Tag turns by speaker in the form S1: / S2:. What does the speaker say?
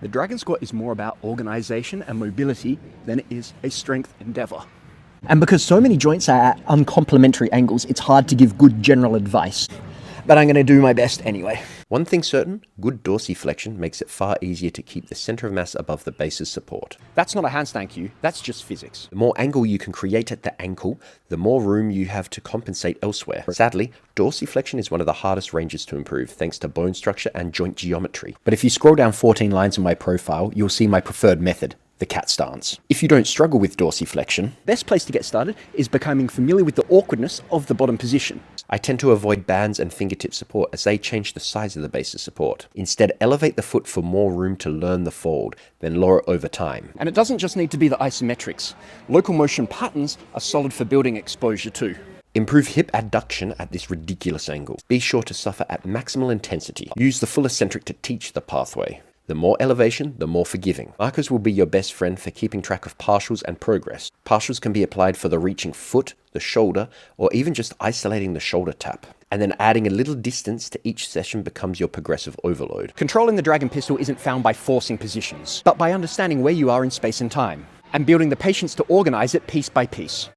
S1: The Dragon Squat is more about organization and mobility than it is a strength endeavor.
S2: And because so many joints are at uncomplementary angles, it's hard to give good general advice. But I'm going to do my best anyway.
S3: One thing certain, good dorsiflexion makes it far easier to keep the center of mass above the base's support.
S1: That's not a handstand cue, that's just physics.
S3: The more angle you can create at the ankle, the more room you have to compensate elsewhere. Sadly, dorsiflexion is one of the hardest ranges to improve thanks to bone structure and joint geometry.
S2: But if you scroll down 14 lines in my profile, you'll see my preferred method, the cat stance.
S3: If you don't struggle with dorsiflexion,
S1: Best place to get started is becoming familiar with the awkwardness of the bottom position.
S3: I tend to avoid bands and fingertip support as they change the size of the base's support. Instead, elevate the foot for more room to learn the fold, then lower it over time.
S1: And it doesn't just need to be the isometrics. Local motion patterns are solid for building exposure too.
S3: Improve hip adduction at this ridiculous angle. Be sure to suffer at maximal intensity. Use the full eccentric to teach the pathway. The more elevation, the more forgiving. Markers will be your best friend for keeping track of partials and progress. Partials can be applied for the reaching foot, the shoulder, or even just isolating the shoulder tap. And then adding a little distance to each session becomes your progressive overload.
S1: Controlling the Dragon Pistol isn't found by forcing positions, but by understanding where you are in space and time, and building the patience to organize it piece by piece.